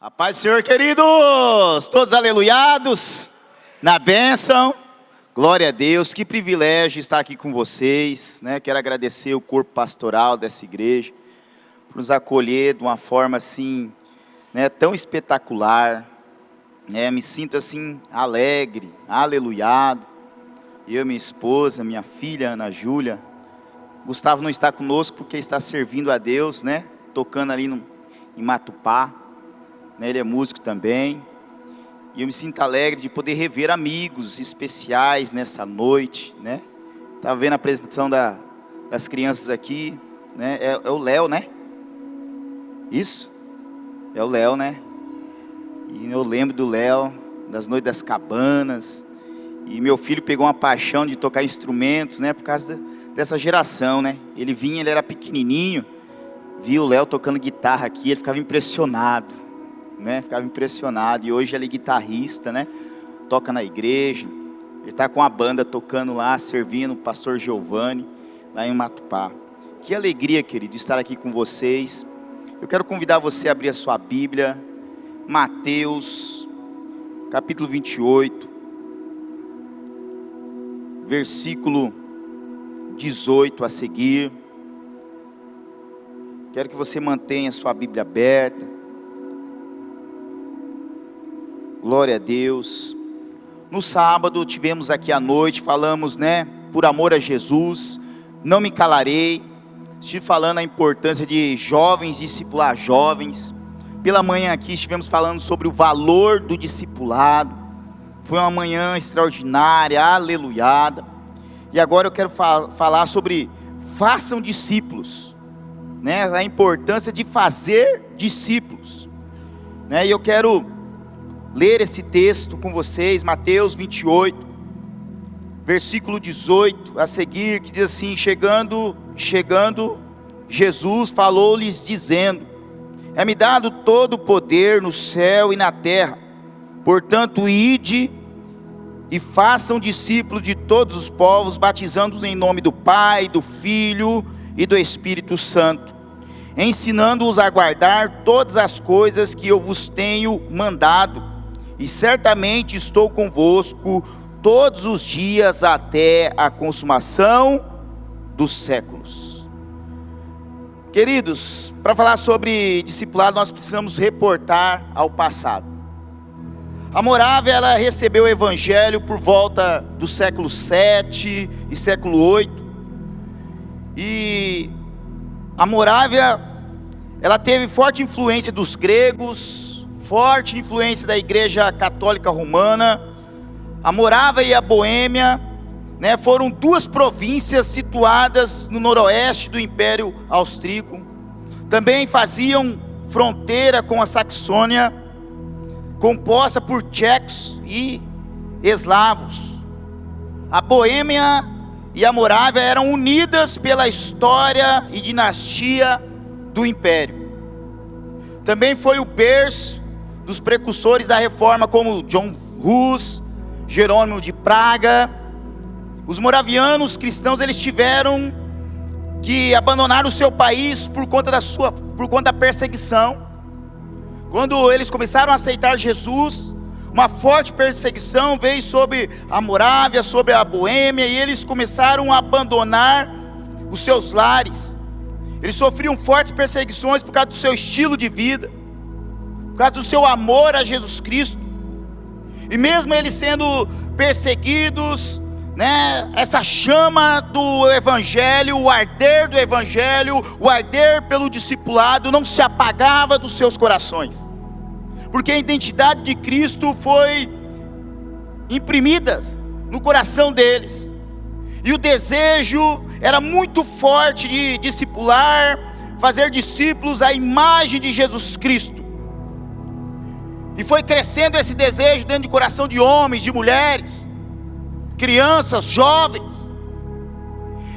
A paz do Senhor, queridos, todos aleluiados, na bênção, glória a Deus, que privilégio estar aqui com vocês, né? Quero agradecer o corpo pastoral dessa igreja, por nos acolher de uma forma assim, né, tão espetacular, né? Me sinto assim, alegre, aleluiado, eu, minha esposa, minha filha Ana Júlia. Gustavo não está conosco porque está servindo a Deus, né? Tocando ali em Matupá. Ele é músico também, e eu me sinto alegre de poder rever amigos especiais nessa noite, né? Estava vendo a apresentação das crianças aqui, né? É o Léo, né? Isso? É o Léo, né? E eu lembro do Léo, das noites das cabanas, e meu filho pegou uma paixão de tocar instrumentos, né? Por causa dessa geração, né? Ele era pequenininho, via o Léo tocando guitarra aqui, ele ficava impressionado. Ficava impressionado, e hoje ele é guitarrista, né? Toca na igreja, ele está com a banda tocando lá, servindo o pastor Giovanni, lá em Matupá. Que alegria, querido, estar aqui com vocês. Eu quero convidar você a abrir a sua Bíblia, Mateus, capítulo 28, versículo 18 a seguir. Quero que você mantenha a sua Bíblia aberta. Glória a Deus. No sábado tivemos aqui à noite, falamos, né, por amor a Jesus, não me calarei. Estive falando a importância de jovens discipular jovens. Pela manhã aqui estivemos falando sobre o valor do discipulado. Foi uma manhã extraordinária, aleluiada. E agora eu quero falar sobre façam discípulos, né, a importância de fazer discípulos, né, e eu quero ler esse texto com vocês, Mateus 28, versículo 18 a seguir, que diz assim: chegando, Jesus falou-lhes dizendo: é-me dado todo o poder no céu e na terra, portanto ide e façam discípulos de todos os povos, batizando-os em nome do Pai, do Filho e do Espírito Santo, ensinando-os a guardar todas as coisas que eu vos tenho mandado. E certamente estou convosco todos os dias até a consumação dos séculos. Queridos, para falar sobre discipulado, nós precisamos reportar ao passado. A Morávia, ela recebeu o Evangelho por volta do século 7 e século 8. E a Morávia, ela teve forte influência dos gregos, forte influência da Igreja Católica Romana. A Morávia e a Boêmia, né, foram duas províncias situadas no noroeste do Império Austríaco. Também faziam fronteira com a Saxônia, composta por tchecos e eslavos. A Boêmia e a Morávia eram unidas pela história e dinastia do Império. Também foi o berço dos precursores da reforma, como John Hus, Jerônimo de Praga. Os moravianos cristãos, eles tiveram que abandonar o seu país por conta da perseguição. Quando eles começaram a aceitar Jesus, uma forte perseguição veio sobre a Morávia, sobre a Boêmia, e eles começaram a abandonar os seus lares. Eles sofriam fortes perseguições por causa do seu estilo de vida, por causa do seu amor a Jesus Cristo. E mesmo eles sendo perseguidos, né, essa chama do Evangelho, o arder do Evangelho, o arder pelo discipulado não se apagava dos seus corações, porque a identidade de Cristo foi imprimida no coração deles, e o desejo era muito forte de discipular, fazer discípulos à imagem de Jesus Cristo. E foi crescendo esse desejo dentro do coração de homens, de mulheres, crianças, jovens.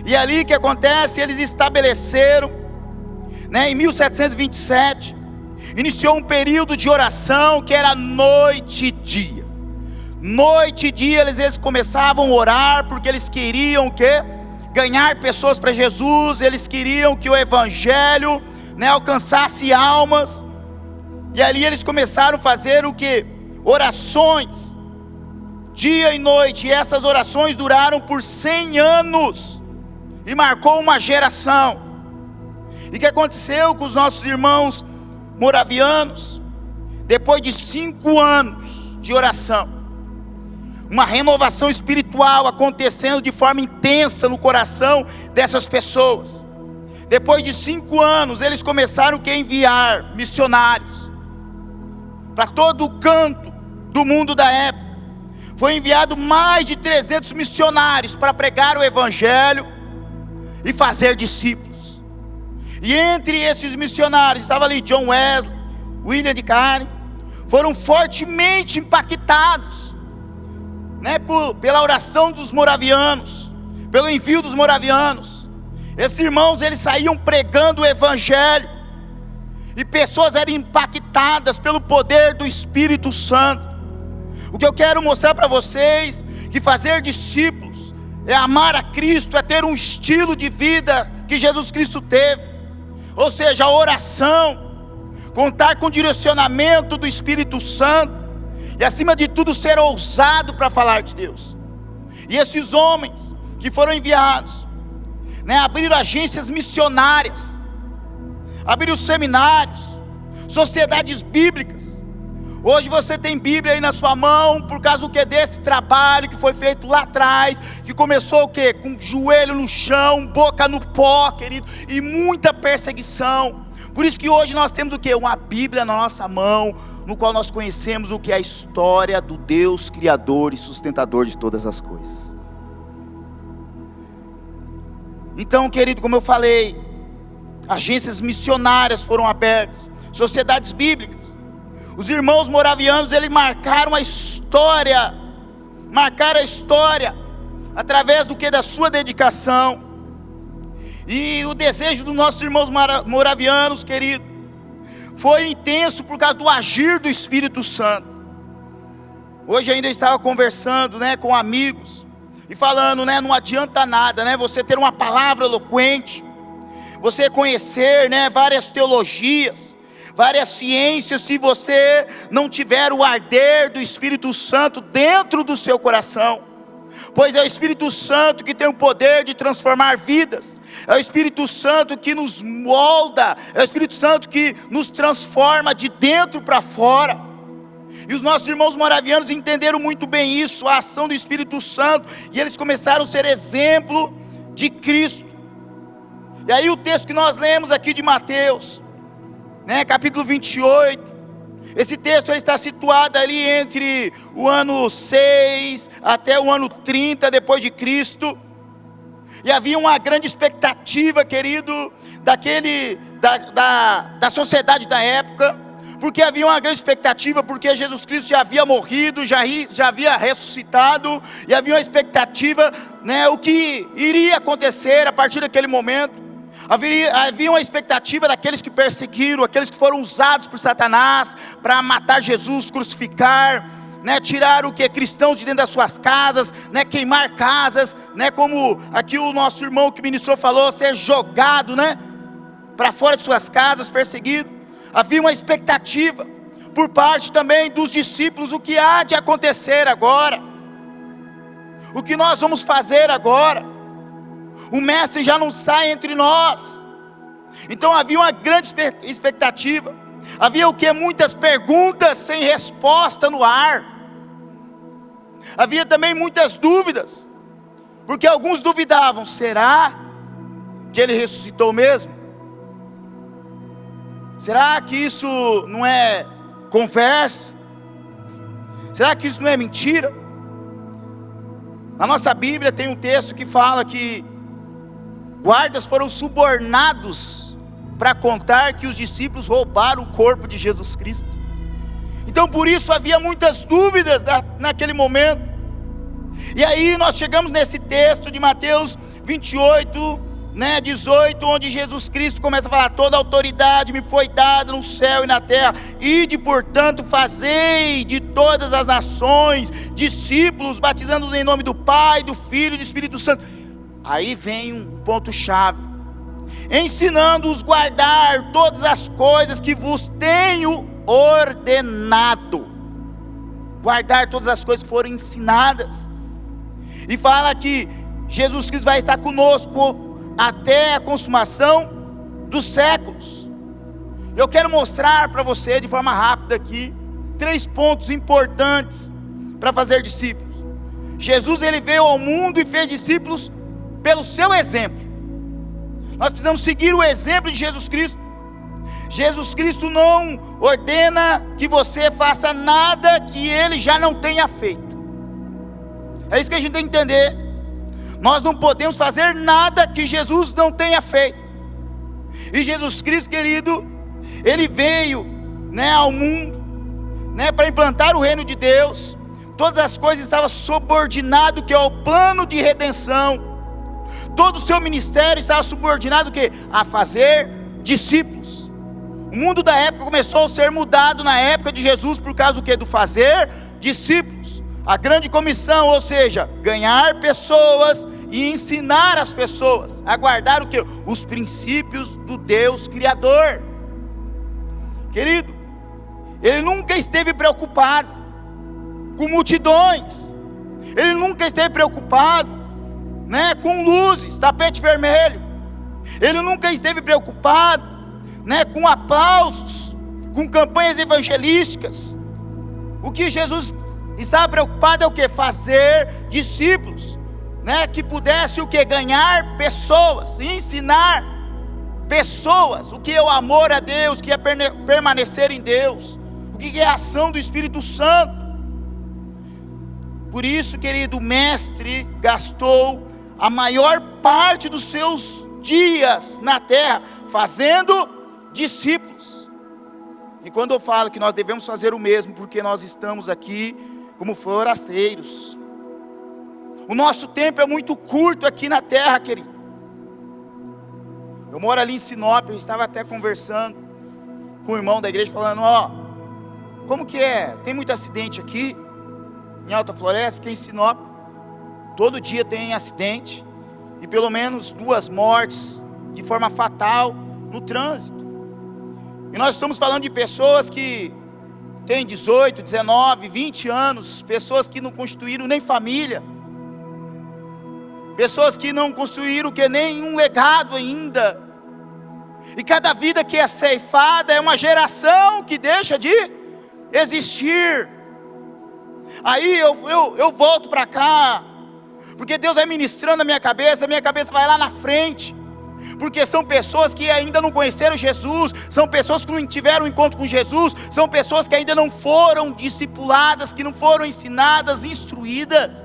E ali o que acontece? Eles estabeleceram, né, em 1727, iniciou um período de oração que era noite e dia. Noite e dia eles começavam a orar, porque eles queriam o quê? Ganhar pessoas para Jesus. Eles queriam que o Evangelho, né, alcançasse almas. E ali eles começaram a fazer o que? Orações, dia e noite. E essas orações duraram por 100 anos. E marcou uma geração. E o que aconteceu com os nossos irmãos moravianos? Depois de 5 anos de oração, uma renovação espiritual acontecendo de forma intensa no coração dessas pessoas. Depois de 5 anos, eles começaram a enviar missionários para todo o canto do mundo da época. Foi enviado mais de 300 missionários para pregar o evangelho e fazer discípulos. E entre esses missionários estava ali John Wesley, William de Carne. Foram fortemente impactados, pela oração dos moravianos, pelo envio dos moravianos. Esses irmãos, eles saíam pregando o evangelho, e pessoas eram impactadas pelo poder do Espírito Santo. O que eu quero mostrar para vocês, que fazer discípulos é amar a Cristo, é ter um estilo de vida que Jesus Cristo teve, ou seja, a oração, contar com o direcionamento do Espírito Santo, e acima de tudo ser ousado para falar de Deus. E esses homens que foram enviados, abriram agências missionárias, abriram seminários, sociedades bíblicas. Hoje você tem Bíblia aí na sua mão, por causa desse trabalho que foi feito lá atrás, que começou com o joelho no chão, boca no pó, querido, e muita perseguição. Por isso que hoje nós temos uma Bíblia na nossa mão, no qual nós conhecemos o que é a história do Deus Criador e sustentador de todas as coisas. Então, querido, como eu falei, agências missionárias foram abertas, sociedades bíblicas. Os irmãos moravianos, eles marcaram a história, através da sua dedicação. E o desejo dos nossos irmãos moravianos, querido, foi intenso por causa do agir do Espírito Santo. Hoje ainda eu estava conversando, com amigos, e falando, não adianta nada, você ter uma palavra eloquente, você conhecer, várias teologias, várias ciências, se você não tiver o arder do Espírito Santo dentro do seu coração. Pois é o Espírito Santo que tem o poder de transformar vidas, é o Espírito Santo que nos molda, é o Espírito Santo que nos transforma de dentro para fora. E os nossos irmãos moravianos entenderam muito bem isso, a ação do Espírito Santo, e eles começaram a ser exemplo de Cristo. E aí o texto que nós lemos aqui de Mateus, capítulo 28, esse texto ele está situado ali entre o ano 6 até o ano 30 depois de Cristo. E havia uma grande expectativa, querido, da sociedade da época, porque havia uma grande expectativa, porque Jesus Cristo já havia morrido, já havia ressuscitado, e havia uma expectativa, o que iria acontecer a partir daquele momento. Havia uma expectativa daqueles que perseguiram, aqueles que foram usados por Satanás para matar Jesus, crucificar, tirar cristãos de dentro das suas casas, queimar casas, como aqui o nosso irmão que ministrou falou, ser jogado, para fora de suas casas, perseguido. Havia uma expectativa por parte também dos discípulos, o que há de acontecer agora, o que nós vamos fazer agora. O mestre já não sai entre nós. Então havia uma grande expectativa. Havia muitas perguntas sem resposta no ar. Havia também muitas dúvidas, porque alguns duvidavam: será que ele ressuscitou mesmo? Será que isso não é conversa? Será que isso não é mentira? Na nossa Bíblia tem um texto que fala que guardas foram subornados para contar que os discípulos roubaram o corpo de Jesus Cristo. Então por isso havia muitas dúvidas naquele momento. E aí nós chegamos nesse texto de Mateus 28, 18, onde Jesus Cristo começa a falar: toda autoridade me foi dada no céu e na terra, ide portanto fazei de todas as nações discípulos, batizando-os em nome do Pai, do Filho e do Espírito Santo. Aí vem um ponto chave: ensinando-os a guardar todas as coisas que vos tenho ordenado guardar todas as coisas que foram ensinadas. E fala que Jesus Cristo vai estar conosco até a consumação dos séculos. Eu quero mostrar para você de forma rápida aqui 3 pontos importantes para fazer discípulos. Jesus, ele veio ao mundo e fez discípulos pelo seu exemplo. Nós precisamos seguir o exemplo de Jesus Cristo. Jesus Cristo não ordena que você faça nada que ele já não tenha feito. É isso que a gente tem que entender. Nós não podemos fazer nada que Jesus não tenha feito. E Jesus Cristo, querido, ele veio, ao mundo, para implantar o reino de Deus. Todas as coisas estavam subordinadas que é o plano de redenção. Todo o seu ministério estava subordinado a fazer discípulos. O mundo da época começou a ser mudado na época de Jesus por causa do fazer discípulos. A grande comissão, ou seja, ganhar pessoas e ensinar as pessoas a guardar os princípios do Deus Criador. Querido, ele nunca esteve preocupado com multidões. Ele nunca esteve preocupado, com luzes, tapete vermelho. Ele nunca esteve preocupado, com aplausos, com campanhas evangelísticas. O que Jesus estava preocupado é fazer discípulos, que pudesse ganhar pessoas, ensinar pessoas o que é o amor a Deus, o que é permanecer em Deus, o que é a ação do Espírito Santo. Por isso, querido, o mestre gastou a maior parte dos seus dias na terra fazendo discípulos. E quando eu falo que nós devemos fazer o mesmo, porque nós estamos aqui como forasteiros. O nosso tempo é muito curto aqui na terra, querido. Eu moro ali em Sinop, eu estava até conversando com o irmão da igreja, falando, como que é? Tem muito acidente aqui, em Alta Floresta, porque em Sinop, todo dia tem acidente, e pelo menos 2 mortes, de forma fatal, no trânsito. E nós estamos falando de pessoas que têm 18, 19, 20 anos, pessoas que não constituíram nem família, pessoas que não construíram nenhum legado ainda, e cada vida que é ceifada é uma geração que deixa de existir. Aí eu volto para cá, porque Deus vai ministrando a minha cabeça vai lá na frente, porque são pessoas que ainda não conheceram Jesus, são pessoas que não tiveram um encontro com Jesus, são pessoas que ainda não foram discipuladas, que não foram ensinadas, instruídas,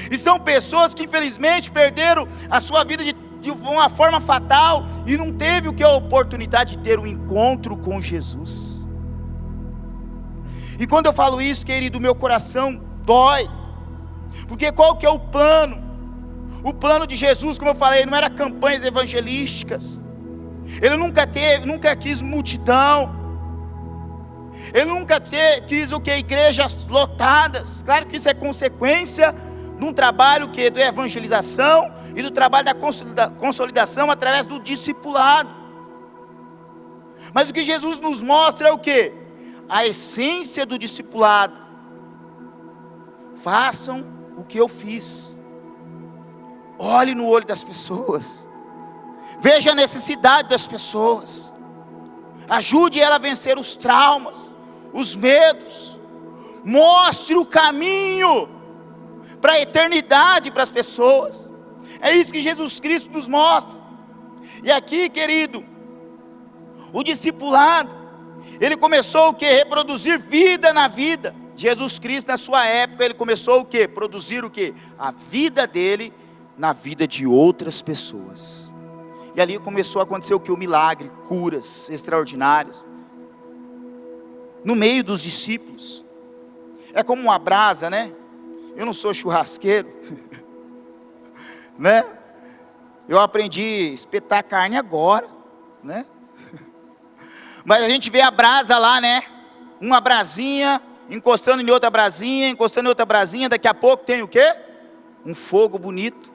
e são pessoas que infelizmente perderam a sua vida de uma forma fatal, e não teve a oportunidade de ter um encontro com Jesus. E quando eu falo isso, querido, meu coração dói, porque qual que é o plano? O plano de Jesus, como eu falei, não era campanhas evangelísticas. Ele nunca quis multidão. Ele nunca quis igrejas lotadas. Claro que isso é consequência de um trabalho do evangelização e do trabalho da consolidação através do discipulado. Mas o que Jesus nos mostra é o quê? A essência do discipulado. Façam o que eu fiz. Olhe no olho das pessoas. Veja a necessidade das pessoas. Ajude ela a vencer os traumas, os medos. Mostre o caminho para a eternidade para as pessoas. É isso que Jesus Cristo nos mostra. E aqui, querido, o discipulado, ele começou reproduzir vida na vida. Jesus Cristo, na sua época, ele começou produzir a vida dele na vida de outras pessoas. E ali começou a acontecer o milagre, curas extraordinárias no meio dos discípulos. É como uma brasa, Eu não sou churrasqueiro, Eu aprendi a espetar carne agora, Mas a gente vê a brasa lá, Uma brasinha encostando em outra brasinha, daqui a pouco tem um fogo bonito.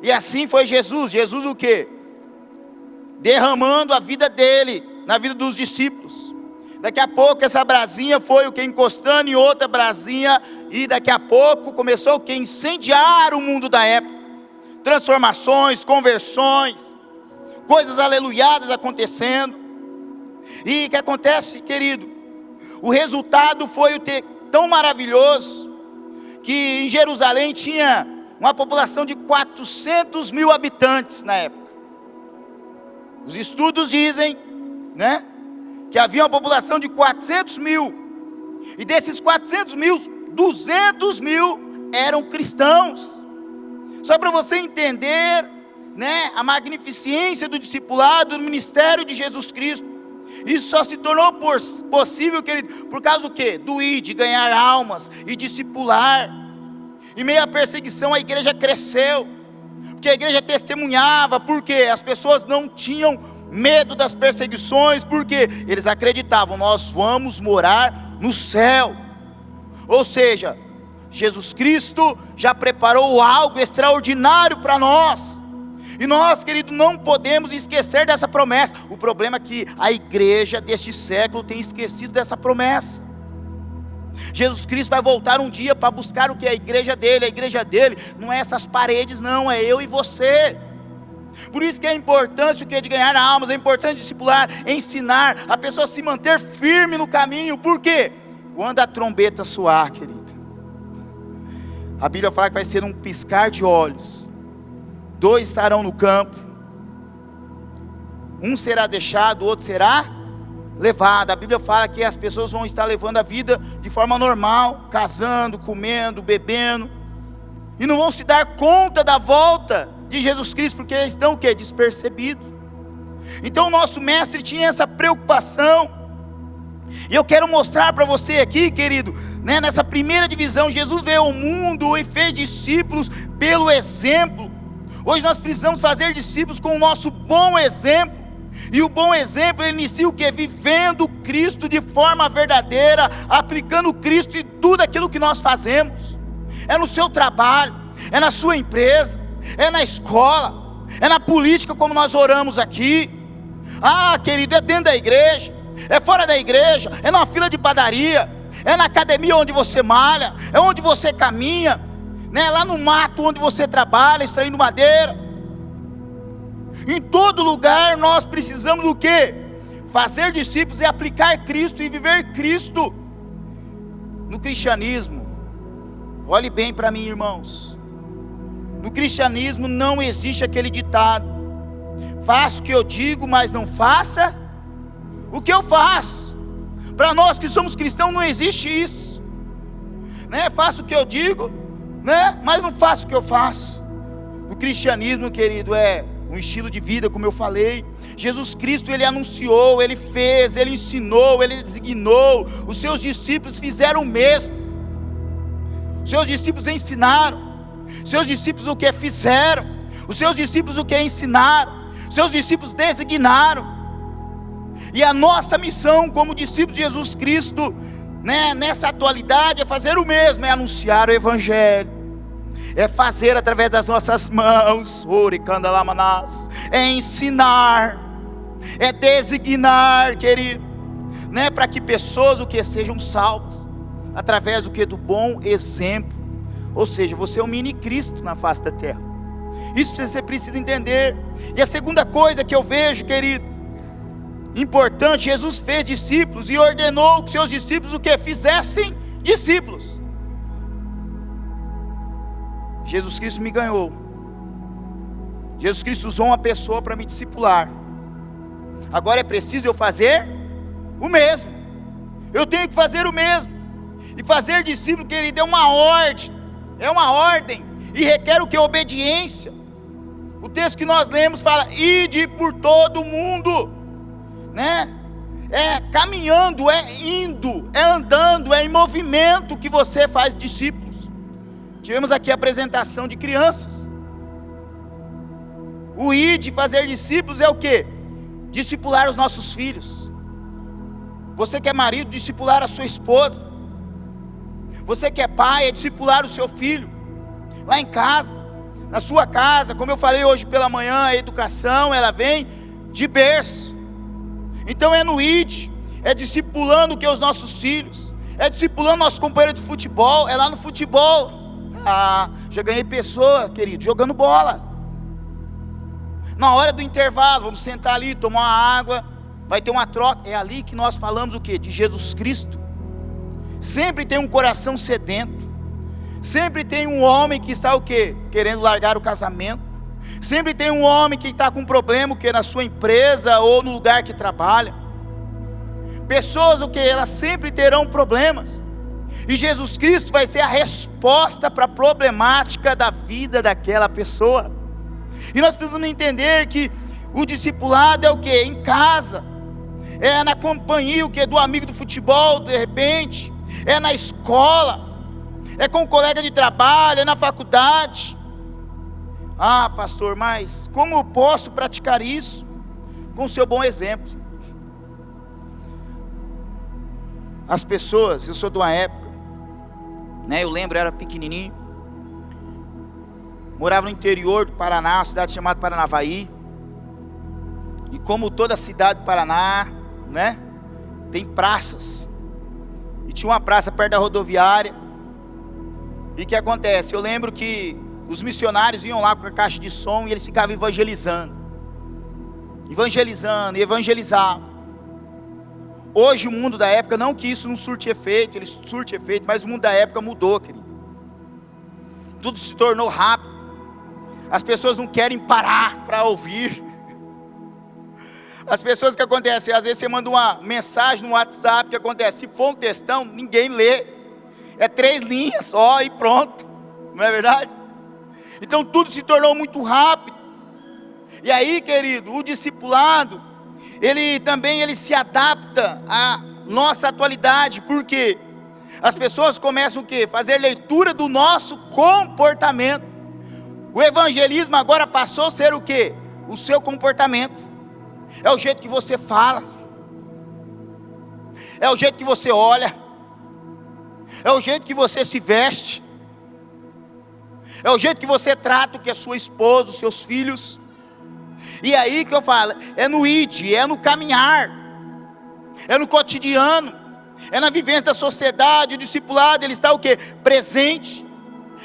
E assim foi Jesus. Jesus derramando a vida dele na vida dos discípulos. Daqui a pouco essa brasinha foi o que encostando em outra brasinha, e daqui a pouco começou o que? Incendiar o mundo da época. Transformações, conversões, coisas aleluiadas acontecendo. E o que acontece, querido? O resultado foi tão maravilhoso, que em Jerusalém tinha uma população de 400 mil habitantes na época. Os estudos dizem, né, que havia uma população de 400 mil, e desses 400 mil, 200 mil eram cristãos. Só para você entender, né, a magnificência do discipulado, do ministério de Jesus Cristo. Isso só se tornou possível, querido, por causa do quê? Do ir, de ganhar almas e discipular. Em meio à perseguição, a igreja cresceu, porque a igreja testemunhava, porque as pessoas não tinham medo das perseguições, porque eles acreditavam, nós vamos morar no céu. Ou seja, Jesus Cristo já preparou algo extraordinário para nós, e nós, querido, não podemos esquecer dessa promessa. O problema é que a igreja deste século tem esquecido dessa promessa. Jesus Cristo vai voltar um dia para buscar o que é a igreja dele. A igreja dele não é essas paredes, não, é eu e você. Por isso que é importante o que é de ganhar almas, é importante discipular, ensinar a pessoa a se manter firme no caminho. Por quê? Quando a trombeta soar, querido, a Bíblia fala que vai ser um piscar de olhos. 2 estarão no campo, um será deixado, o outro será levado. A Bíblia fala que as pessoas vão estar levando a vida de forma normal, casando, comendo, bebendo, e não vão se dar conta da volta de Jesus Cristo, porque estão o quê? Despercebidos. Então o nosso mestre tinha essa preocupação, e eu quero mostrar para você aqui, querido, né, nessa primeira divisão, Jesus veio ao mundo e fez discípulos pelo exemplo. Hoje nós precisamos fazer discípulos com o nosso bom exemplo, e o bom exemplo ele inicia o que? Vivendo Cristo de forma verdadeira, aplicando Cristo em tudo aquilo que nós fazemos. É no seu trabalho, é na sua empresa, é na escola, é na política, como nós oramos aqui. Ah, querido, é dentro da igreja, é fora da igreja, é numa fila de padaria, é na academia onde você malha, é onde você caminha, né? Lá no mato onde você trabalha, extraindo madeira. Em todo lugar nós precisamos do quê? Fazer discípulos e aplicar Cristo e viver Cristo. No cristianismo, olhe bem para mim, irmãos, no cristianismo não existe aquele ditado: faça o que eu digo, mas não faça o que eu faço. Para nós que somos cristãos não existe isso, né? Faça o que eu digo, né? Mas não faço o que eu faço. O cristianismo, querido, é um estilo de vida, como eu falei. Jesus Cristo, ele anunciou, ele fez, ele ensinou, ele designou. Os seus discípulos fizeram o mesmo. Os seus discípulos ensinaram. Os seus discípulos o que fizeram? Os seus discípulos o que ensinaram? Os seus discípulos designaram. E a nossa missão como discípulos de Jesus Cristo, né, nessa atualidade, é fazer o mesmo, é anunciar o Evangelho, é fazer através das nossas mãos, é ensinar, é designar, querido, né, para que pessoas o que sejam salvas, através do que? Do bom exemplo. Ou seja, você é um mini Cristo na face da terra. Isso você precisa entender. E a segunda coisa que eu vejo, querido, importante, Jesus fez discípulos e ordenou que seus discípulos o que? Fizessem discípulos. Jesus Cristo me ganhou. Jesus Cristo usou uma pessoa para me discipular. Agora é preciso eu fazer o mesmo. Eu tenho que fazer o mesmo. E fazer discípulo, querido, é uma ordem. É uma ordem. E requer o que? Obediência. O texto que nós lemos fala: ide por todo o mundo, né? É caminhando, é indo, é andando, é em movimento que você faz discípulos. Tivemos aqui a apresentação de crianças. O ide, fazer discípulos, é o que? Discipular os nossos filhos. Você que é marido, discipular a sua esposa. Você que é pai, é discipular o seu filho lá em casa, na sua casa. Como eu falei hoje pela manhã, a educação ela vem de berço. Então é no ide, é discipulando o que os nossos filhos, é discipulando nosso companheiro de futebol, é lá no futebol. Já ganhei pessoa, querido, jogando bola. Na hora do intervalo, vamos sentar ali, tomar uma água, vai ter uma troca. É ali que nós falamos o quê? De Jesus Cristo. Sempre tem um coração sedento. Sempre tem um homem que está o quê? Querendo largar o casamento. Sempre tem um homem que está com problema, o quê? Na sua empresa ou no lugar que trabalha. Pessoas o quê? Elas sempre terão problemas. E Jesus Cristo vai ser a resposta para a problemática da vida daquela pessoa. E nós precisamos entender que o discipulado é o quê? Em casa. É na companhia o quê? Do amigo do futebol, de repente. É na escola. É com o colega de trabalho, é na faculdade. Pastor, mas como eu posso praticar isso? Com o seu bom exemplo. As pessoas, eu sou de uma época, eu lembro, eu era pequenininho, morava no interior do Paraná, uma cidade chamada Paranavaí. E como toda cidade do Paraná, tem praças. E tinha uma praça perto da rodoviária. E o que acontece? Eu lembro que os missionários iam lá com a caixa de som e eles ficavam evangelizando. Evangelizavam. Hoje o mundo da época, não que isso não surte efeito, ele surte efeito, mas o mundo da época mudou, querido. Tudo se tornou rápido. As pessoas não querem parar para ouvir. As pessoas, que acontece? Às vezes você manda uma mensagem no WhatsApp, que acontece? Se for um textão, ninguém lê. É 3 linhas só e pronto. Não é verdade? Então tudo se tornou muito rápido. E aí, querido, o discipulado, ele também se adapta à nossa atualidade. Por quê? As pessoas começam o quê? Fazer leitura do nosso comportamento. O evangelismo agora passou a ser o quê? O seu comportamento. É o jeito que você fala. É o jeito que você olha. É o jeito que você se veste. É o jeito que você trata o que é sua esposa, os seus filhos. E aí que eu falo, é no id, é no caminhar, é no cotidiano, é na vivência da sociedade. O discipulado, ele está o quê? Presente.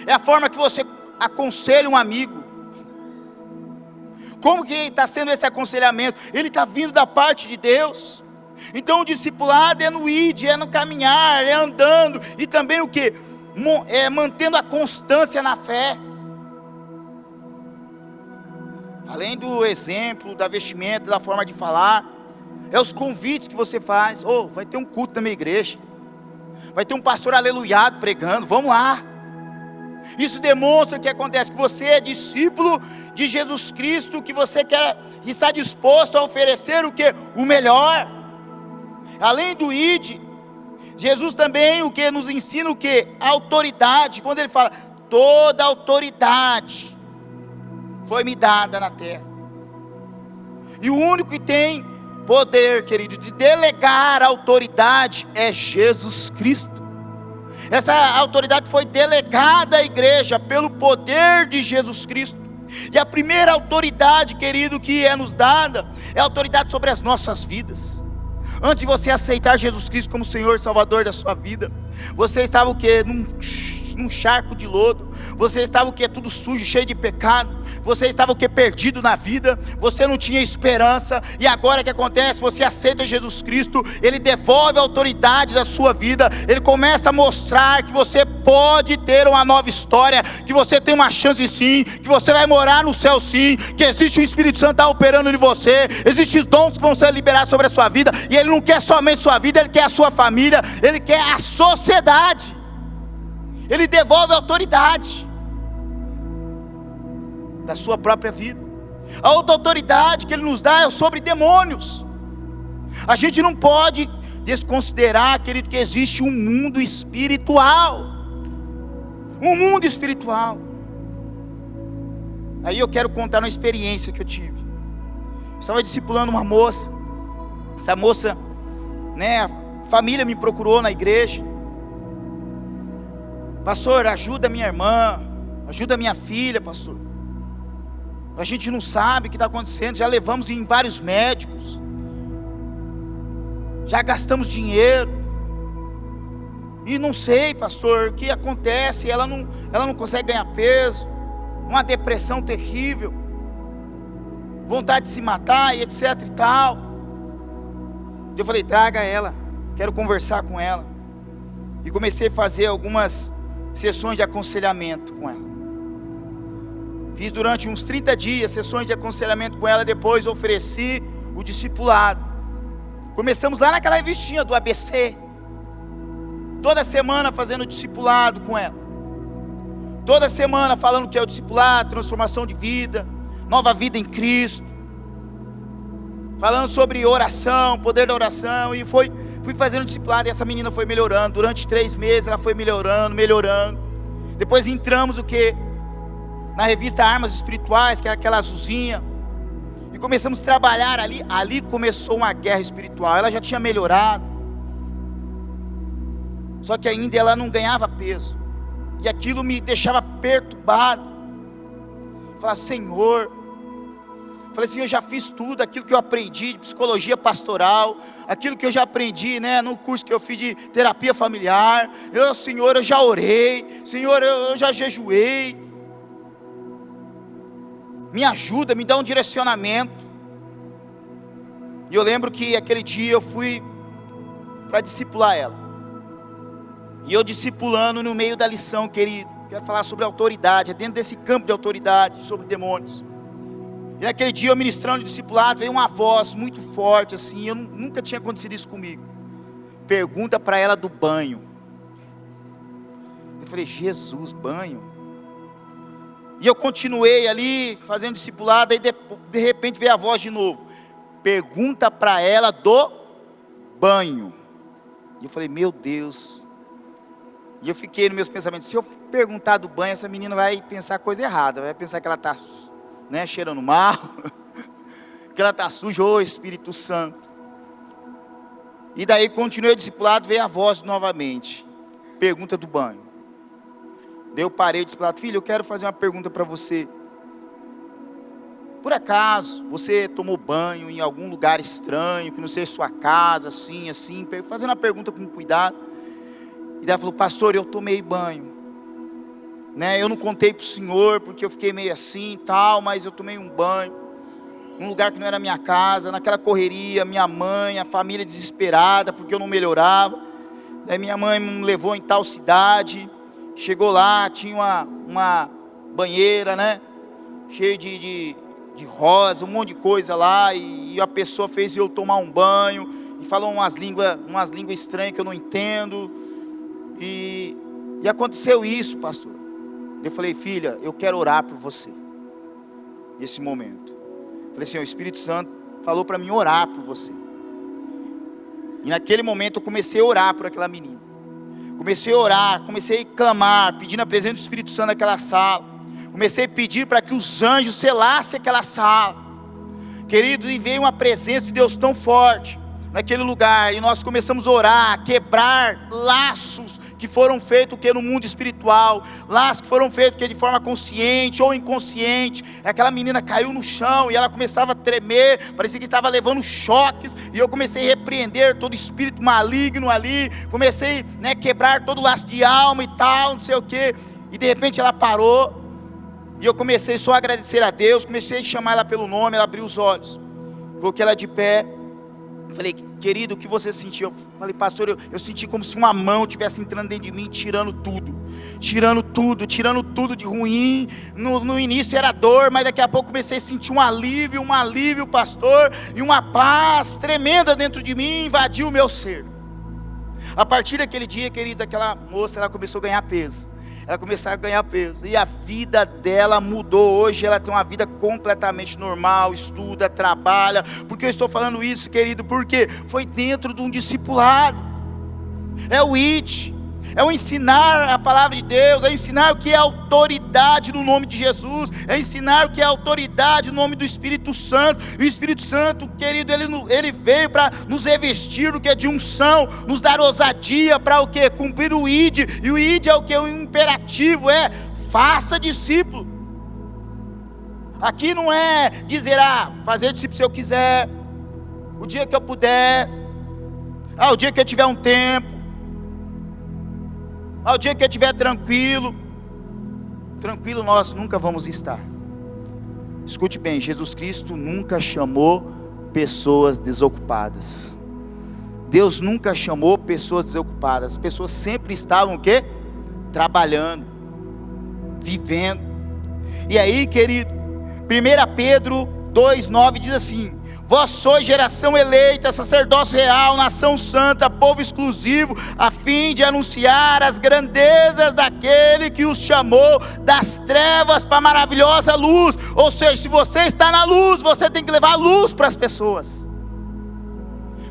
É a forma que você aconselha um amigo. Como que está sendo esse aconselhamento? Ele está vindo da parte de Deus. Então o discipulado é no id, é no caminhar, é andando. E também o quê? Mantendo a constância na fé. Além do exemplo, da vestimenta, da forma de falar, é os convites que você faz. Vai ter um culto na minha igreja, vai ter um pastor aleluiado pregando, vamos lá. Isso demonstra que acontece, que você é discípulo de Jesus Cristo, que você está disposto a oferecer o que? O melhor. Além do id, Jesus também nos ensina o que? A autoridade. Quando ele fala, toda autoridade foi-me dada na terra. E o único que tem poder, querido, de delegar a autoridade é Jesus Cristo. Essa autoridade foi delegada à igreja pelo poder de Jesus Cristo. E a primeira autoridade, querido, que é nos dada, é a autoridade sobre as nossas vidas. Antes de você aceitar Jesus Cristo como Senhor e Salvador da sua vida, você estava o quê? Num charco de lodo. Você estava o quê? Tudo sujo, cheio de pecado. Você estava o quê? Perdido na vida. Você não tinha esperança. E agora o que acontece? Você aceita Jesus Cristo. Ele devolve a autoridade da sua vida. Ele começa a mostrar que você pode ter uma nova história, que você tem uma chance sim, que você vai morar no céu sim, que existe o Espírito Santo tá operando em você. Existem os dons que vão ser liberados sobre a sua vida. E Ele não quer somente sua vida, Ele quer a sua família, Ele quer a sociedade. Ele devolve a autoridade da sua própria vida. A outra autoridade que Ele nos dá é sobre demônios. A gente não pode desconsiderar, querido, que existe um mundo espiritual. Um mundo espiritual. Aí eu quero contar uma experiência que eu tive. Eu estava discipulando uma moça. Essa moça, a família me procurou na igreja. Pastor, ajuda minha irmã, ajuda minha filha, pastor. A gente não sabe o que está acontecendo, já levamos em vários médicos. já gastamos dinheiro, e não sei, pastor, o que acontece, ela não consegue ganhar peso, uma depressão terrível, vontade de se matar, e etc e tal. Eu falei, traga ela, quero conversar com ela, e comecei a fazer algumas sessões de aconselhamento com ela. Fiz durante uns 30 dias sessões de aconselhamento com ela. Depois ofereci o discipulado. Começamos lá naquela revistinha do ABC, toda semana fazendo discipulado com ela, toda semana falando o que é o discipulado, transformação de vida, nova vida em Cristo, falando sobre oração, poder da oração. E fui fazendo discipulado, e essa menina foi melhorando. Durante 3 meses ela foi melhorando. Depois entramos na revista Armas Espirituais, que é aquela azulzinha, e começamos a trabalhar ali. Ali começou uma guerra espiritual. Ela já tinha melhorado, só que ainda ela não ganhava peso, e aquilo me deixava perturbado. Falei, Senhor, eu já fiz tudo aquilo que eu aprendi de psicologia pastoral, aquilo que eu já aprendi, no curso que eu fiz de terapia familiar. Senhor, eu já orei, Senhor, eu já jejuei, me ajuda, me dá um direcionamento. E eu lembro que aquele dia eu fui para discipular ela, e eu discipulando no meio da lição, querido, quero falar sobre autoridade, é dentro desse campo de autoridade, sobre demônios. E naquele dia eu ministrando discipulado, veio uma voz muito forte assim, nunca tinha acontecido isso comigo. Pergunta para ela do banho. Eu falei, Jesus, banho? E eu continuei ali, fazendo discipulado, e de repente veio a voz de novo. Pergunta para ela do banho. E eu falei, meu Deus. E eu fiquei nos meus pensamentos, se eu perguntar do banho, essa menina vai pensar coisa errada, vai pensar que ela está cheirando mal, que ela está suja, ô Espírito Santo. E daí continuei o discipulado, veio a voz novamente, pergunta do banho. Daí eu parei o discipulado, filho, eu quero fazer uma pergunta para você. Por acaso você tomou banho em algum lugar estranho, que não seja sua casa, assim, fazendo a pergunta com cuidado. E daí ela falou, pastor, eu tomei banho, eu não contei para o senhor, porque eu fiquei meio assim e tal, mas eu tomei um banho, num lugar que não era minha casa, naquela correria, minha mãe, a família desesperada, porque eu não melhorava. Daí minha mãe me levou em tal cidade, chegou lá, tinha uma banheira, cheia de rosa, um monte de coisa lá, e a pessoa fez eu tomar um banho, e falou umas línguas estranhas que eu não entendo, e aconteceu isso, pastor. Eu falei, filha, eu quero orar por você, nesse momento. Falei assim, o Espírito Santo falou para mim orar por você. E naquele momento eu comecei a orar por aquela menina. Comecei a orar, comecei a clamar, pedindo a presença do Espírito Santo naquela sala. Comecei a pedir para que os anjos selassem aquela sala. Querido, e veio uma presença de Deus tão forte naquele lugar, e nós começamos a orar, a quebrar laços que foram feitos no mundo espiritual, laços que foram feitos de forma consciente ou inconsciente. Aquela menina caiu no chão e ela começava a tremer, parecia que estava levando choques, e eu comecei a repreender todo espírito maligno ali, comecei a quebrar todo laço de alma e tal, não sei o que, e de repente ela parou, e eu comecei só a agradecer a Deus, comecei a chamar ela pelo nome, ela abriu os olhos, coloquei ela de pé. Falei, querido, o que você sentiu? Eu falei, pastor, eu senti como se uma mão estivesse entrando dentro de mim, tirando tudo de ruim. No início era dor, mas daqui a pouco comecei a sentir um alívio, pastor, e uma paz tremenda dentro de mim, invadiu o meu ser. A partir daquele dia, queridos, aquela moça, ela começou a ganhar peso. E a vida dela mudou. Hoje ela tem uma vida completamente normal, estuda, trabalha. Por que eu estou falando isso, querido? Porque foi dentro de um discipulado. É o IT, é o ensinar a palavra de Deus, é ensinar o que é autoridade no nome de Jesus, é ensinar o que é autoridade no nome do Espírito Santo. E o Espírito Santo, querido, ele veio para nos revestir do que é de unção, nos dar ousadia para o que? Cumprir o ID. E o ID é o que? O imperativo é: faça discípulo. Aqui não é dizer, fazer discípulo se eu quiser, o dia que eu puder. O dia que eu tiver um tempo, o dia que eu estiver tranquilo nós nunca vamos estar. Escute bem, Jesus Cristo nunca chamou pessoas desocupadas. Deus nunca chamou pessoas desocupadas. As pessoas sempre estavam o quê? Trabalhando, vivendo. E aí, querido, 1 Pedro 2,9 diz assim: vós sois geração eleita, sacerdócio real, nação santa, povo exclusivo, a fim de anunciar as grandezas daquele que os chamou das trevas para a maravilhosa luz. Ou seja, se você está na luz, você tem que levar a luz para as pessoas.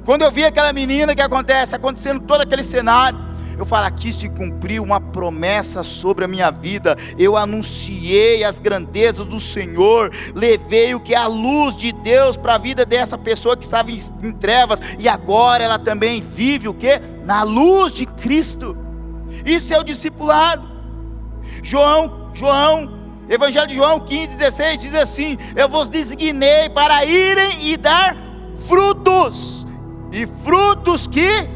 Quando eu vi aquela menina que acontecendo todo aquele cenário, eu falo, aqui se cumpriu uma promessa sobre a minha vida. Eu anunciei as grandezas do Senhor, levei o que é a luz de Deus para a vida dessa pessoa que estava em trevas, e agora ela também vive o que? Na luz de Cristo. Isso é o discipulado. Evangelho de João 15,16 diz assim: eu vos designei para irem e dar frutos, e frutos que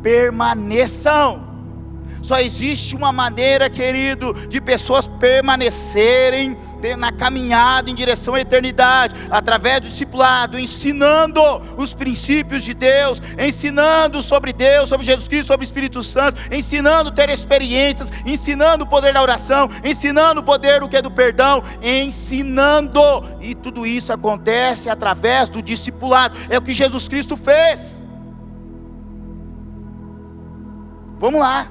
permaneçam. Só existe uma maneira, querido, de pessoas permanecerem na caminhada em direção à eternidade, através do discipulado, ensinando os princípios de Deus, ensinando sobre Deus, sobre Jesus Cristo, sobre o Espírito Santo, ensinando a ter experiências, ensinando o poder da oração, ensinando o poder do perdão, ensinando, e tudo isso acontece através do discipulado. É o que Jesus Cristo fez. Vamos lá.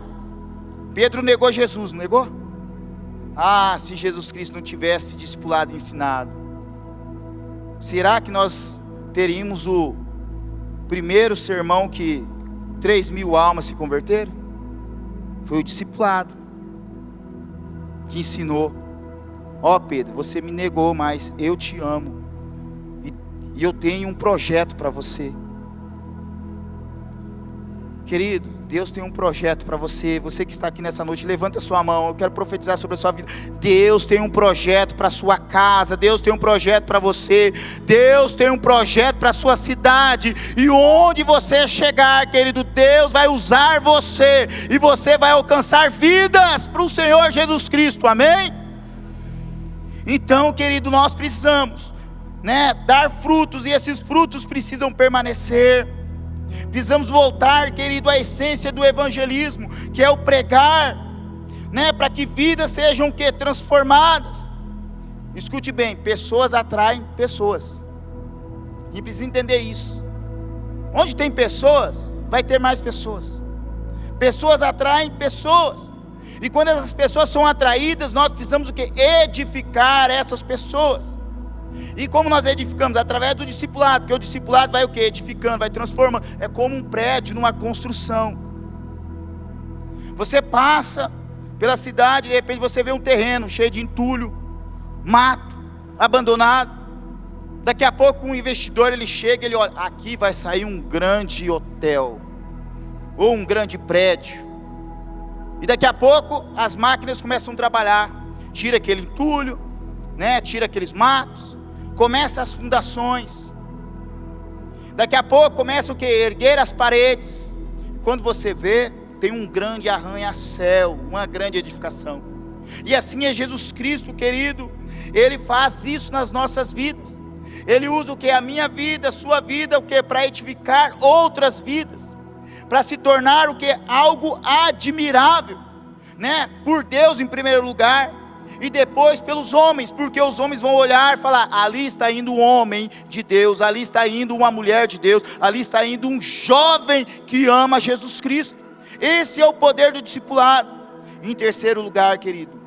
Pedro negou Jesus, não negou? Se Jesus Cristo não tivesse discipulado e ensinado, será que nós teríamos o primeiro sermão que 3.000 almas se converteram? Foi o discipulado que ensinou. Pedro, você me negou, mas eu te amo, e eu tenho um projeto para você. Querido, Deus tem um projeto para você. Você que está aqui nessa noite, levanta a sua mão. Eu quero profetizar sobre a sua vida. Deus tem um projeto para a sua casa. Deus tem um projeto para você. Deus tem um projeto para a sua cidade. E onde você chegar, querido, Deus vai usar você, e você vai alcançar vidas para o Senhor Jesus Cristo. Amém? Então, querido, nós precisamos, dar frutos, e esses frutos precisam permanecer. Precisamos voltar, querido, à essência do evangelismo, que é o pregar, para que vidas sejam transformadas. Escute bem, pessoas atraem pessoas, e precisa entender isso. Onde tem pessoas, vai ter mais pessoas. Pessoas atraem pessoas, e quando essas pessoas são atraídas, nós precisamos edificar essas pessoas. E como nós edificamos? Através do discipulado, porque o discipulado vai edificando, vai transformando. É como um prédio numa construção. Você passa pela cidade, de repente você vê um terreno cheio de entulho, mato, abandonado. Daqui a pouco um investidor, ele chega, ele olha, aqui vai sair um grande hotel, ou um grande prédio. E daqui a pouco as máquinas começam a trabalhar, tira aquele entulho, tira aqueles matos, começa as fundações. Daqui a pouco começa erguer as paredes. Quando você vê, tem um grande arranha-céu, uma grande edificação. E assim é Jesus Cristo, querido. Ele faz isso nas nossas vidas. Ele usa a minha vida, a sua vida, para edificar outras vidas, para se tornar algo admirável, por Deus em primeiro lugar, e depois pelos homens, porque os homens vão olhar e falar, ali está indo um homem de Deus, ali está indo uma mulher de Deus, ali está indo um jovem que ama Jesus Cristo. Esse é o poder do discipulado. Em terceiro lugar, querido,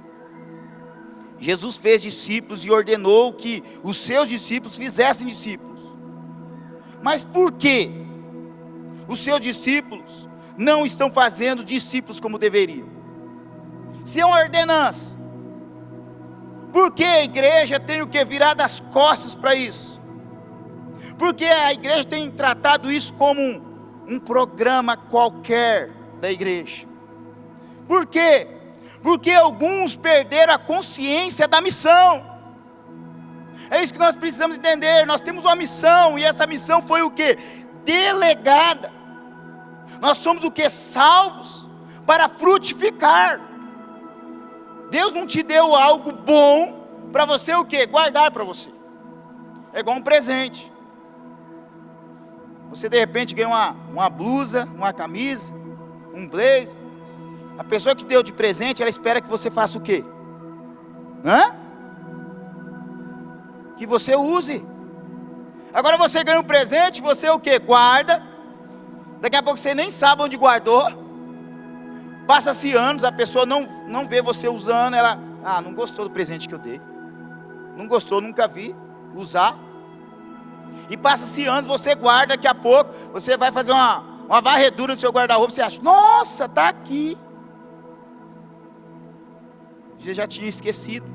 Jesus fez discípulos e ordenou que os seus discípulos fizessem discípulos. Mas por que os seus discípulos não estão fazendo discípulos como deveriam? Se é uma ordenança, por que a igreja tem virar das costas para isso? Porque a igreja tem tratado isso como um programa qualquer da igreja. Por quê? Porque alguns perderam a consciência da missão. É isso que nós precisamos entender. Nós temos uma missão, e essa missão foi delegada. Nós somos o que? Salvos para frutificar. Deus não te deu algo bom para você o que? Guardar para você. É igual um presente. Você de repente ganha uma blusa, uma camisa, um blazer. A pessoa que deu de presente, ela espera que você faça o quê? Que você use. Agora você ganha um presente, você o quê? Guarda. Daqui a pouco você nem sabe onde guardou. Passa-se anos, a pessoa não vê você usando, ela, não gostou do presente que eu dei. Não gostou, nunca vi usar. E passa-se anos, você guarda, daqui a pouco, você vai fazer uma varredura no seu guarda-roupa, você acha, nossa, está aqui. Você já tinha esquecido.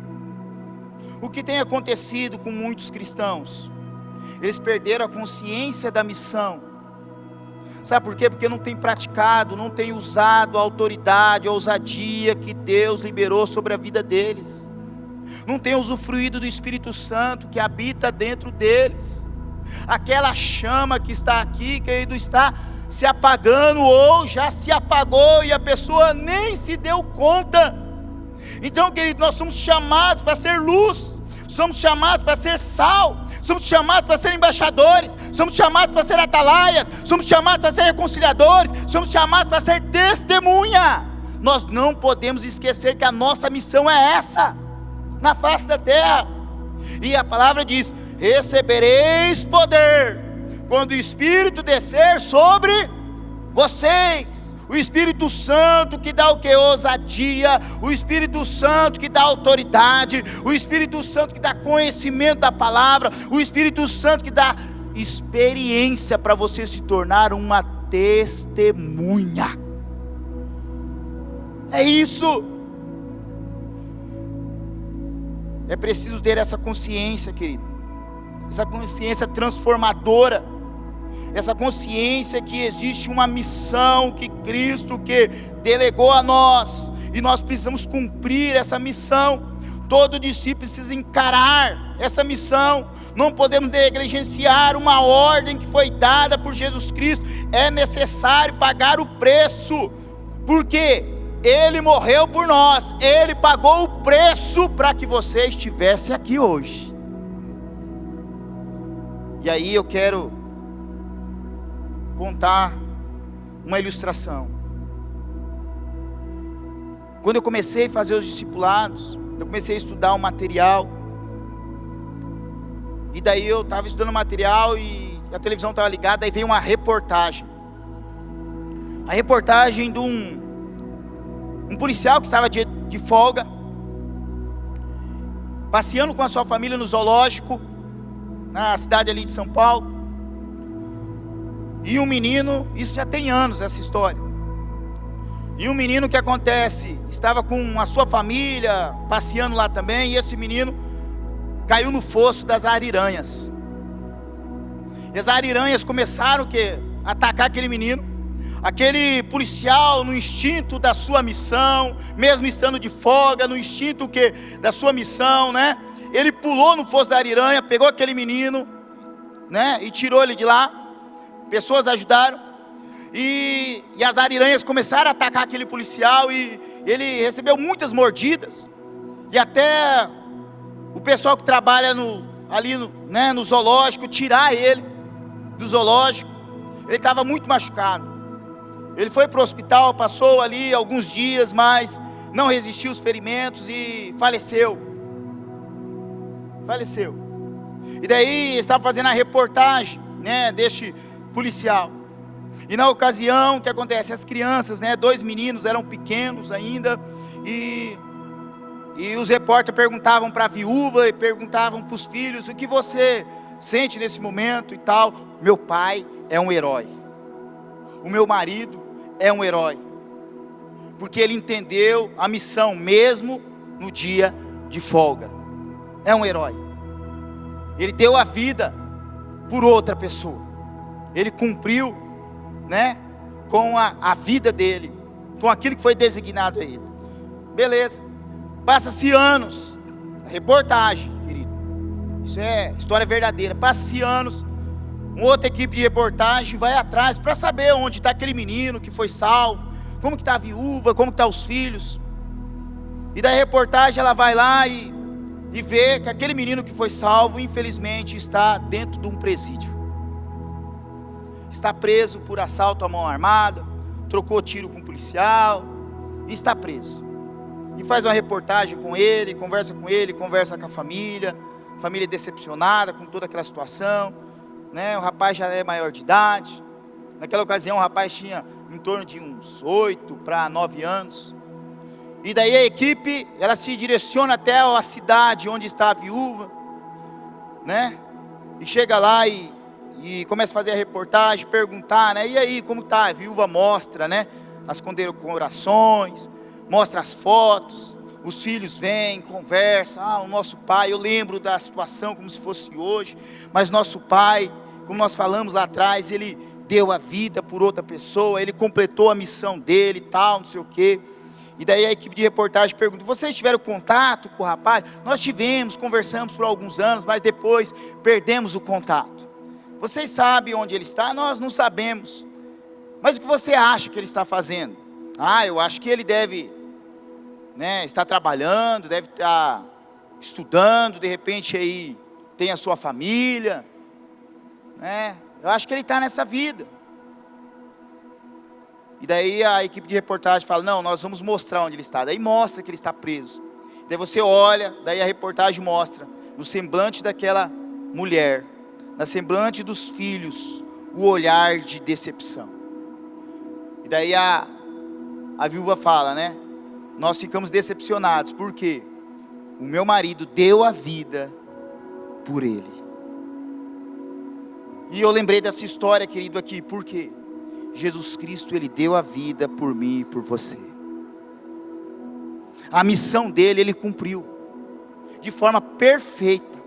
O que tem acontecido com muitos cristãos? Eles perderam a consciência da missão. Sabe por quê? Porque não tem praticado, não tem usado a autoridade, a ousadia que Deus liberou sobre a vida deles. Não tem usufruído do Espírito Santo que habita dentro deles. Aquela chama que está aqui, querido, está se apagando ou já se apagou e a pessoa nem se deu conta. Então, querido, nós somos chamados para ser luz, somos chamados para ser sal, somos chamados para ser embaixadores, somos chamados para ser atalaias, somos chamados para ser reconciliadores, somos chamados para ser testemunha. Nós não podemos esquecer que a nossa missão é essa, na face da terra. E a palavra diz: recebereis poder quando o Espírito descer sobre vocês. O Espírito Santo que dá o que? Ousadia. O Espírito Santo que dá autoridade. O Espírito Santo que dá conhecimento da palavra. O Espírito Santo que dá experiência para você se tornar uma testemunha. É isso. É preciso ter essa consciência, querido. Essa consciência transformadora. Essa consciência que existe uma missão que Cristo que delegou a nós, e nós precisamos cumprir essa missão. Todo discípulo precisa encarar essa missão. Não podemos negligenciar uma ordem que foi dada por Jesus Cristo. É necessário pagar o preço, porque Ele morreu por nós, Ele pagou o preço para que você estivesse aqui hoje. E aí eu quero contar uma ilustração. Quando eu comecei a fazer os discipulados, eu comecei a estudar o material, e daí eu estava estudando o material e a televisão estava ligada, aí veio uma reportagem. A reportagem de um policial que estava de folga, passeando com a sua família no zoológico, na cidade ali de São Paulo. E um menino, isso já tem anos essa história. E um menino, que acontece, estava com a sua família, passeando lá também, e esse menino caiu no fosso das ariranhas. E as ariranhas começaram a atacar aquele menino. Aquele policial, no instinto da sua missão, mesmo estando de folga, no instinto da sua missão, né? Ele pulou no fosso da ariranha, pegou aquele menino, né? E tirou ele de lá. Pessoas ajudaram, e as ariranhas começaram a atacar aquele policial, e ele recebeu muitas mordidas, e até o pessoal que trabalha ali no zoológico, tirar ele do zoológico. Ele estava muito machucado. Ele foi para o hospital, passou ali alguns dias, mas não resistiu aos ferimentos e faleceu. E daí estava fazendo a reportagem, né, deste policial. E na ocasião, o que acontece? As crianças, né, 2 meninos, eram pequenos ainda, e os repórteres perguntavam para a viúva, e perguntavam para os filhos: o que você sente nesse momento e tal? Meu pai é um herói, o meu marido é um herói, porque ele entendeu a missão mesmo no dia de folga. É um herói. Ele deu a vida por outra pessoa. Ele cumpriu, né, com a vida dele, com aquilo que foi designado a ele. Beleza. Passa-se anos. A reportagem, querido, isso é história verdadeira. Passa-se anos. Uma outra equipe de reportagem vai atrás para saber onde está aquele menino que foi salvo, como que está a viúva, como que estão os filhos. E daí a reportagem ela vai lá e vê que aquele menino que foi salvo, infelizmente, está dentro de um presídio. Está preso por assalto à mão armada, trocou tiro com um policial, e está preso. E faz uma reportagem com ele, conversa com a família decepcionada com toda aquela situação, né? O rapaz já é maior de idade. Naquela ocasião o rapaz tinha em torno de uns 8 para 9 anos. E daí a equipe, ela se direciona até a cidade onde está a viúva, né? E chega lá e começa a fazer a reportagem, perguntar, né? E aí, como está? A viúva mostra, né? As condecorações, mostra as fotos, os filhos vêm, conversam. O nosso pai, eu lembro da situação como se fosse hoje, mas nosso pai, como nós falamos lá atrás, ele deu a vida por outra pessoa, ele completou a missão dele e tal, não sei o quê. E daí a equipe de reportagem pergunta: vocês tiveram contato com o rapaz? Nós tivemos, conversamos por alguns anos, mas depois perdemos o contato. Vocês sabem onde ele está? Nós não sabemos. Mas o que você acha que ele está fazendo? Eu acho que ele deve, né, estar trabalhando, deve estar estudando, de repente aí tem a sua família, né? Eu acho que ele está nessa vida. E daí a equipe de reportagem fala: não, nós vamos mostrar onde ele está. Daí mostra que ele está preso. Daí você olha, daí a reportagem mostra no semblante daquela mulher, no semblante dos filhos, o olhar de decepção. E daí a viúva fala, né? Nós ficamos decepcionados, porque o meu marido deu a vida por ele. E eu lembrei dessa história, querido, aqui, por quê? Jesus Cristo, ele deu a vida por mim e por você. A missão dele, ele cumpriu de forma perfeita,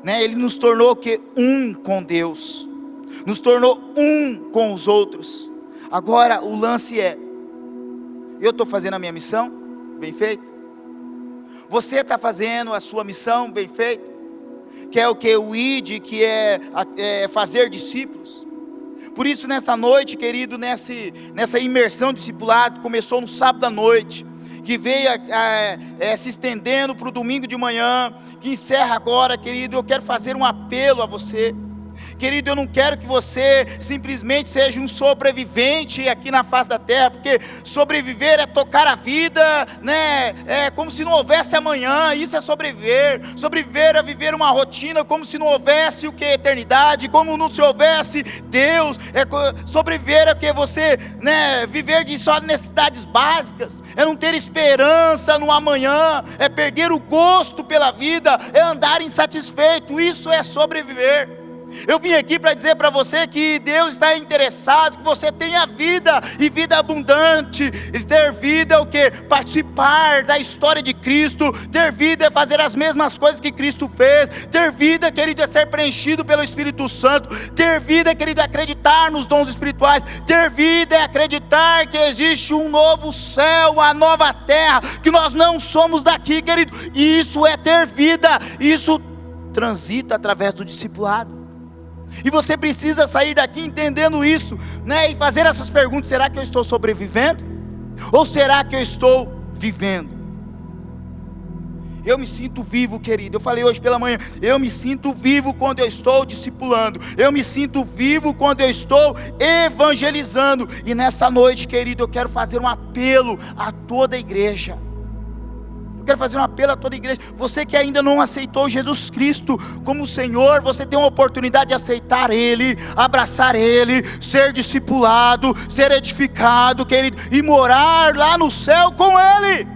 né? Ele nos tornou um com Deus, nos tornou um com os outros. Agora o lance é: eu estou fazendo a minha missão bem feita? Você está fazendo a sua missão bem feita? Que é o que? O ID, que é fazer discípulos. Por isso nessa noite, querido, nessa imersão discipulado, começou no sábado à noite, que veio se estendendo para o domingo de manhã, que encerra agora, querido, eu quero fazer um apelo a você. Querido, eu não quero que você simplesmente seja um sobrevivente aqui na face da terra, porque sobreviver é tocar a vida, né? É como se não houvesse amanhã. Isso é sobreviver. Sobreviver é viver uma rotina como se não houvesse o que? Eternidade, como não se houvesse Deus. Sobreviver é o que? Você, né, viver de só necessidades básicas, é não ter esperança no amanhã, é perder o gosto pela vida, é andar insatisfeito. Isso é sobreviver. Eu vim aqui para dizer para você que Deus está interessado que você tenha vida, e vida abundante. E ter vida é o que? Participar da história de Cristo. Ter vida é fazer as mesmas coisas que Cristo fez. Ter vida, querido, é ser preenchido pelo Espírito Santo. Ter vida, querido, é acreditar nos dons espirituais. Ter vida é acreditar que existe um novo céu, uma nova terra, que nós não somos daqui, querido. E isso é ter vida. Isso transita através do discipulado. E você precisa sair daqui entendendo isso, né? E fazer essas perguntas: será que eu estou sobrevivendo? Ou será que eu estou vivendo? Eu me sinto vivo, querido. Eu falei hoje pela manhã, eu me sinto vivo quando eu estou discipulando. Eu me sinto vivo quando eu estou evangelizando. E nessa noite, querido, eu quero fazer um apelo a toda a igreja. Quero fazer um apelo a toda a igreja. Você que ainda não aceitou Jesus Cristo como Senhor, você tem uma oportunidade de aceitar Ele, abraçar Ele, ser discipulado, ser edificado, querido, e morar lá no céu com Ele.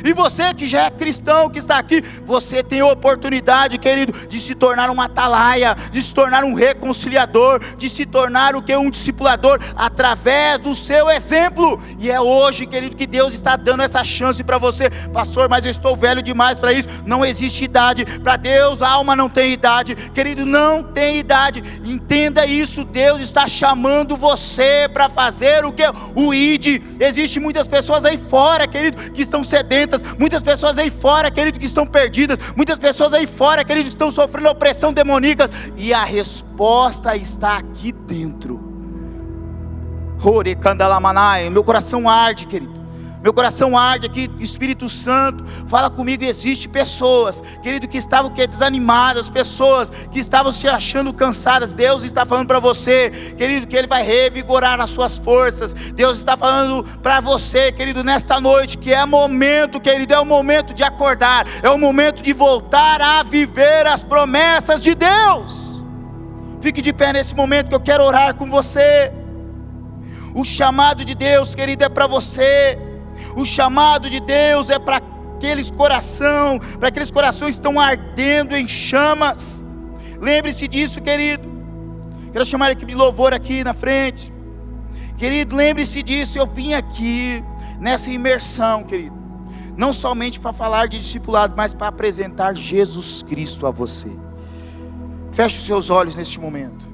E você que já é cristão, que está aqui, você tem a oportunidade, querido, de se tornar um atalaia, de se tornar um reconciliador, de se tornar o que? Um discipulador, através do seu exemplo. E é hoje, querido, que Deus está dando essa chance para você. Pastor, mas eu estou velho demais para isso. Não existe idade, para Deus a alma não tem idade, querido, não tem idade. Entenda isso, Deus está chamando você para fazer o que? O ID. Existem muitas pessoas aí fora, querido, que estão sedentas, violentas, muitas pessoas aí fora, querido, que estão perdidas, muitas pessoas aí fora, querido, que estão sofrendo opressão demoníaca, e a resposta está aqui dentro. Meu coração arde, querido. Meu coração arde aqui, Espírito Santo, fala comigo. Existem pessoas, querido, que estavam desanimadas, pessoas que estavam se achando cansadas. Deus está falando para você, querido, que Ele vai revigorar as suas forças. Deus está falando para você, querido, nesta noite, que é momento, querido, é o momento de acordar, é o momento de voltar a viver as promessas de Deus. Fique de pé nesse momento que eu quero orar com você. O chamado de Deus, querido, é para você. O chamado de Deus é para aqueles corações que estão ardendo em chamas. Lembre-se disso, querido. Quero chamar a equipe de louvor aqui na frente. Querido, lembre-se disso. Eu vim aqui nessa imersão, querido, não somente para falar de discipulado, mas para apresentar Jesus Cristo a você. Feche os seus olhos neste momento.